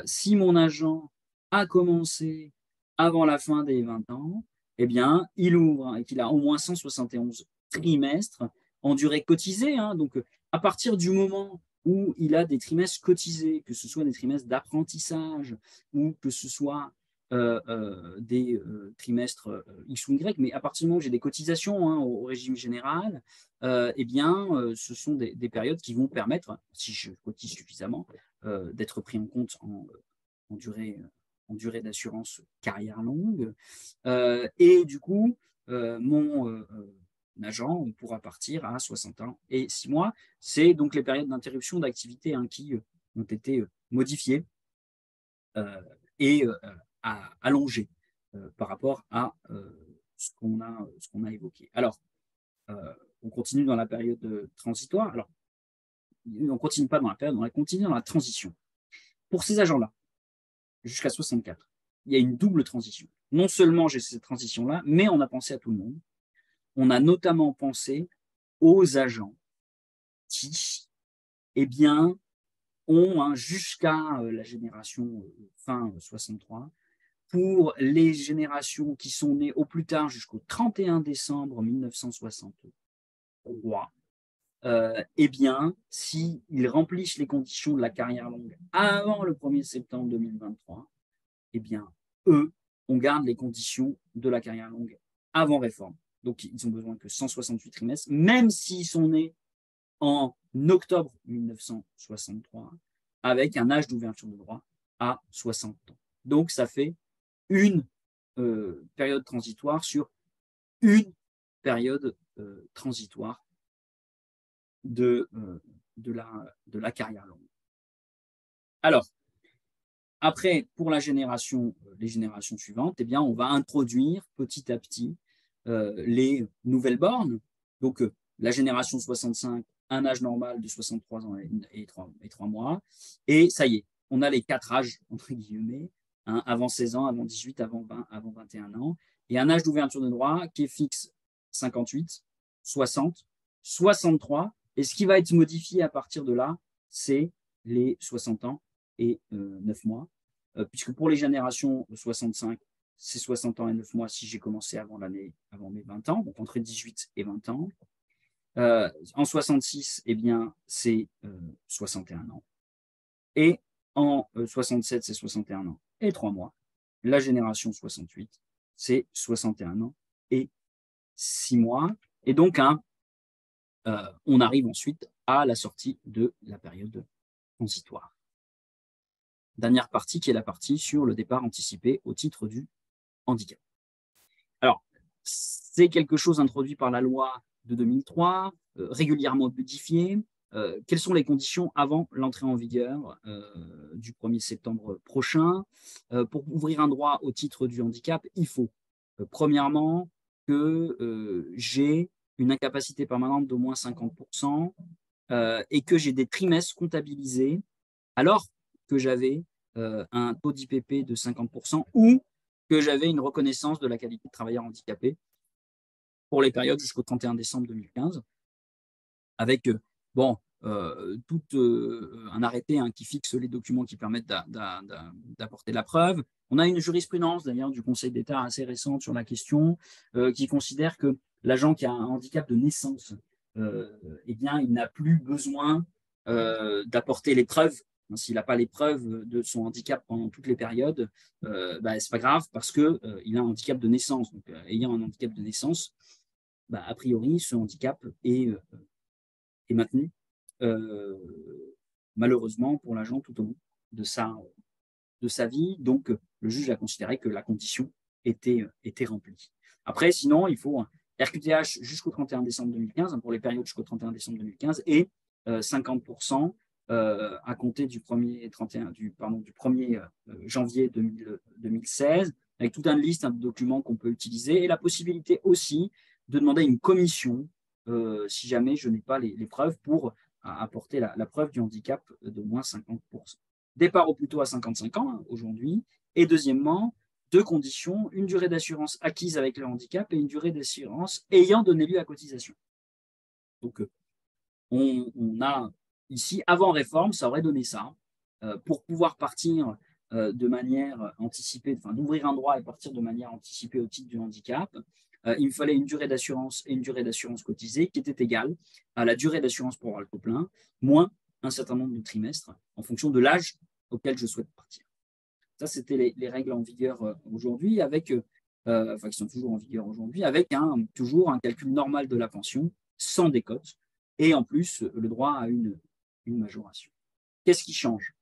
Si mon agent a commencé avant la fin des 20 ans, eh bien, il ouvre et qu'il a au moins 171 trimestres en durée cotisée. Hein, donc, à partir du moment où il a des trimestres cotisés, que ce soit des trimestres d'apprentissage ou que ce soit des trimestres X ou Y, mais à partir du moment où j'ai des cotisations, hein, au régime général, eh bien, ce sont des périodes qui vont permettre, si je cotise suffisamment, d'être pris en compte en durée d'assurance carrière longue. Et du coup, mon agent pourra partir à 60 ans et 6 mois. C'est donc les périodes d'interruption d'activité, hein, qui ont été modifiées et allongées par rapport à ce qu'on a évoqué. Alors, on continue dans la période transitoire. Alors, on ne continue pas dans la période, on continue dans la transition. Pour ces agents-là, jusqu'à 64, il y a une double transition. Non seulement j'ai cette transition-là, mais on a pensé à tout le monde. On a notamment pensé aux agents qui, eh bien, ont jusqu'à la génération fin 63, pour les générations qui sont nées au plus tard jusqu'au 31 décembre 1963, eh bien, s'ils remplissent les conditions de la carrière longue avant le 1er septembre 2023, eh bien, eux, on garde les conditions de la carrière longue avant réforme. Donc, ils ont besoin que 168 trimestres, même s'ils sont nés en octobre 1963, avec un âge d'ouverture de droit à 60 ans. Donc, ça fait une période transitoire sur une période transitoire de la carrière longue. Alors, après, pour les générations suivantes, eh bien, on va introduire petit à petit les nouvelles bornes. Donc, la génération 65, un âge normal de 63 ans et 3 mois. Et ça y est, on a les 4 âges, entre guillemets, hein, avant 16 ans, avant 18, avant 20, avant 21 ans. Et un âge d'ouverture de droit qui est fixe 58, 60, 63. Et ce qui va être modifié à partir de là, c'est les 60 ans et 9 mois. Puisque pour les générations 65, c'est 60 ans et 9 mois si j'ai commencé avant mes 20 ans, donc entre 18 et 20 ans. En 66, eh bien, c'est 61 ans. Et en 67, c'est 61 ans et 3 mois. La génération 68, c'est 61 ans et 6 mois. Et donc, on arrive ensuite à la sortie de la période transitoire. Dernière partie qui est la partie sur le départ anticipé au titre du handicap. Alors, c'est quelque chose introduit par la loi de 2003, régulièrement modifié. Quelles sont les conditions avant l'entrée en vigueur du 1er septembre prochain? Pour ouvrir un droit au titre du handicap, il faut, premièrement, que j'ai une incapacité permanente d'au moins 50% et que j'ai des trimestres comptabilisés alors que j'avais un taux d'IPP de 50% ou que j'avais une reconnaissance de la qualité de travailleur handicapé pour les périodes jusqu'au 31 décembre 2015, avec tout un arrêté qui fixe les documents qui permettent d'apporter la preuve. On a une jurisprudence d'ailleurs du Conseil d'État assez récente sur la question qui considère que l'agent qui a un handicap de naissance, eh bien, il n'a plus besoin d'apporter les preuves. S'il n'a pas les preuves de son handicap pendant toutes les périodes, c'est pas grave parce que il a un handicap de naissance. Donc, ayant un handicap de naissance, a priori, ce handicap est maintenu, malheureusement pour l'agent tout au long de sa vie. Donc, le juge a considéré que la condition était remplie. Après, sinon, il faut un RQTH jusqu'au 31 décembre 2015, pour les périodes jusqu'au 31 décembre 2015, et 50% à compter du 1er janvier 2016, avec toute une liste de documents qu'on peut utiliser, et la possibilité aussi de demander une commission si jamais je n'ai pas les preuves pour apporter la preuve du handicap d'au moins 50%. Départ au plus tôt à 55 ans aujourd'hui. Et deuxièmement, deux conditions, une durée d'assurance acquise avec le handicap et une durée d'assurance ayant donné lieu à cotisation. Donc, on a ici, avant réforme, ça aurait donné ça. Pour pouvoir partir de manière anticipée, enfin d'ouvrir un droit et partir de manière anticipée au titre du handicap, il me fallait une durée d'assurance et une durée d'assurance cotisée qui était égale à la durée d'assurance pour le plein, moins un certain nombre de trimestres en fonction de l'âge auquel je souhaite partir. Ça, c'était les règles en vigueur aujourd'hui, avec, qui sont toujours en vigueur aujourd'hui, avec toujours un calcul normal de la pension, sans décote, et en plus, le droit à une majoration. Qu'est-ce qui change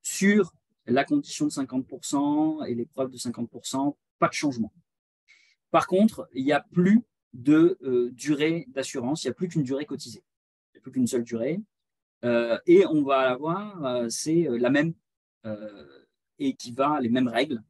sur la condition de 50% et l'épreuve de 50%, pas de changement. Par contre, il n'y a plus de durée d'assurance, il n'y a plus qu'une durée cotisée. Il n'y a plus qu'une seule durée. Et on va avoir, c'est la même, et qui va, les mêmes règles,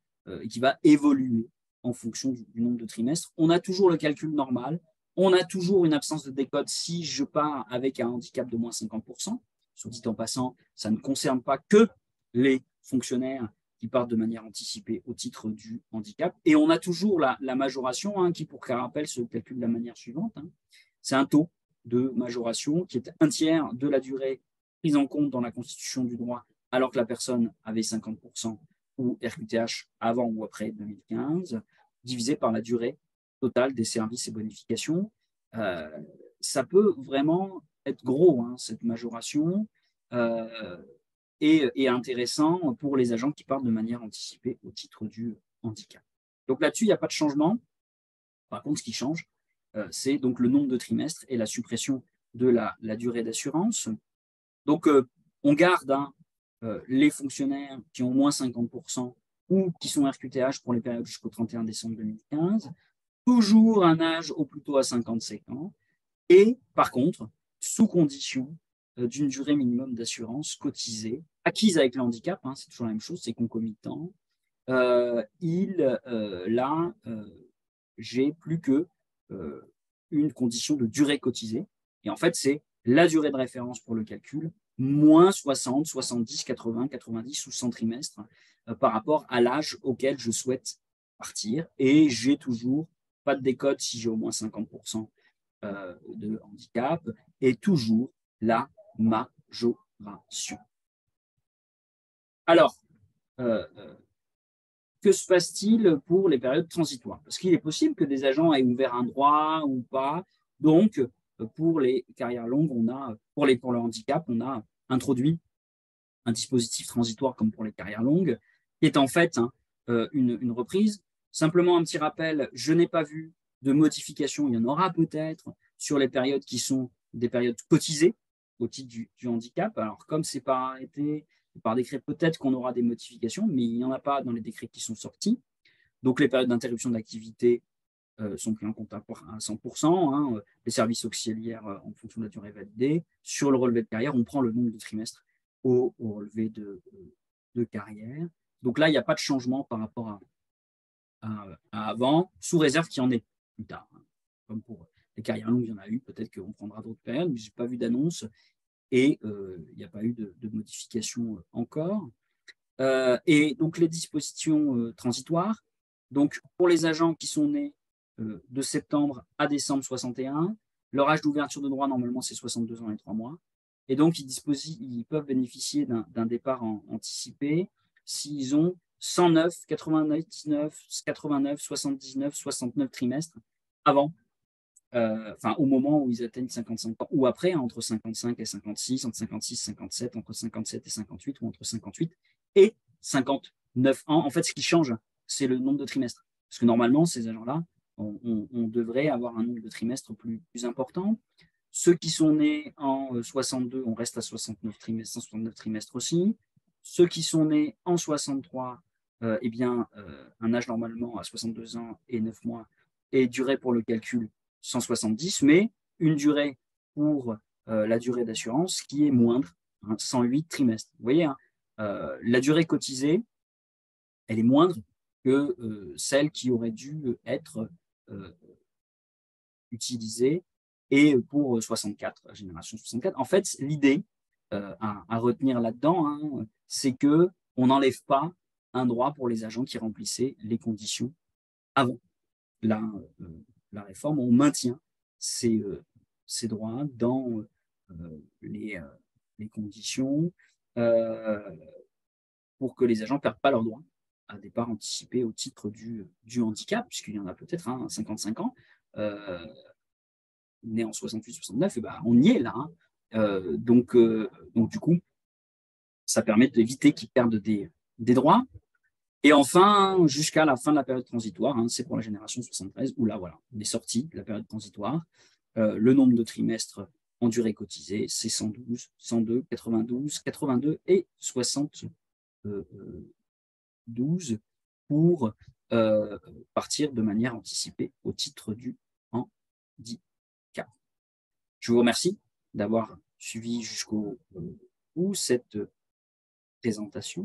et qui va évoluer en fonction du nombre de trimestres. On a toujours le calcul normal. On a toujours une absence de décote si je pars avec un handicap de moins 50%. Soit dit en passant, ça ne concerne pas que les fonctionnaires qui partent de manière anticipée au titre du handicap. Et on a toujours la majoration qui, pour rappel, se calcule de la manière suivante. C'est un taux de majoration qui est un tiers de la durée prise en compte dans la constitution du droit alors que la personne avait 50% ou RQTH avant ou après 2015, divisé par la durée totale des services et bonifications. Ça peut vraiment être gros, cette majoration, et intéressant pour les agents qui partent de manière anticipée au titre du handicap. Donc là-dessus, il n'y a pas de changement. Par contre, ce qui change, c'est donc le nombre de trimestres et la suppression de la durée d'assurance. Donc, on garde les fonctionnaires qui ont moins 50% ou qui sont RQTH pour les périodes jusqu'au 31 décembre 2015, toujours un âge au plus tôt à 55 ans, et par contre, sous condition d'une durée minimum d'assurance cotisée, acquise avec le handicap, c'est toujours la même chose, c'est concomitant. J'ai plus que une condition de durée cotisée, et en fait, c'est la durée de référence pour le calcul, moins 60, 70, 80, 90 ou 100 trimestres par rapport à l'âge auquel je souhaite partir. Et j'ai toujours pas de décote si j'ai au moins 50% de handicap et toujours la majoration. Alors, que se passe-t-il pour les périodes transitoires? Parce qu'il est possible que des agents aient ouvert un droit ou pas. Donc, pour les carrières longues, pour le handicap, on a introduit un dispositif transitoire comme pour les carrières longues, qui est en fait une reprise. Simplement un petit rappel, je n'ai pas vu de modification, il y en aura peut-être sur les périodes qui sont des périodes cotisées au titre du handicap. Alors, comme c'est pas arrêté par décret, peut-être qu'on aura des modifications, mais il n'y en a pas dans les décrets qui sont sortis. Donc, les périodes d'interruption d'activité sont pris en compte à 100%, les services auxiliaires en fonction de la durée validée. Sur le relevé de carrière, on prend le nombre de trimestres au relevé de carrière. Donc là, il n'y a pas de changement par rapport à avant, sous réserve qu'il y en ait plus tard. Comme pour les carrières longues, il y en a eu, peut-être qu'on prendra d'autres périodes, mais je n'ai pas vu d'annonce et il n'y a pas eu de modification encore. Et donc les dispositions transitoires, donc pour les agents qui sont nés de septembre à décembre 61, leur âge d'ouverture de droit, normalement, c'est 62 ans et 3 mois. Et donc, ils peuvent bénéficier d'un départ anticipé s'ils ont 109, 99, 89, 79, 69 trimestres avant, au moment où ils atteignent 55 ans, ou après, entre 55 et 56, entre 56 et 57, entre 57 et 58, ou entre 58 et 59 ans. En fait, ce qui change, c'est le nombre de trimestres. Parce que normalement, ces agents-là, on devrait avoir un nombre de trimestres plus important. Ceux qui sont nés en 62, on reste à 69 trimestres, 169 trimestres aussi. Ceux qui sont nés en 63, un âge normalement à 62 ans et 9 mois, et durée pour le calcul 170, mais une durée pour la durée d'assurance qui est moindre, 108 trimestres. Vous voyez, la durée cotisée, elle est moindre que celle qui aurait dû être utilisée, et pour 64, la génération 64. En fait, l'idée à retenir là-dedans, c'est qu'on n'enlève pas un droit pour les agents qui remplissaient les conditions avant la réforme. On maintient ces droits dans les conditions pour que les agents ne perdent pas leurs droits à départ anticipé au titre du handicap, puisqu'il y en a peut-être à 55 ans, né en 68-69, on y est là. Donc, du coup, ça permet d'éviter qu'ils perdent des droits. Et enfin, jusqu'à la fin de la période transitoire, c'est pour la génération 73, où là, voilà, on est sorti de la période transitoire. Le nombre de trimestres en durée cotisée, c'est 112, 102, 92, 82 et 72 pour partir de manière anticipée au titre du handicap. Je vous remercie d'avoir suivi jusqu'au bout cette présentation.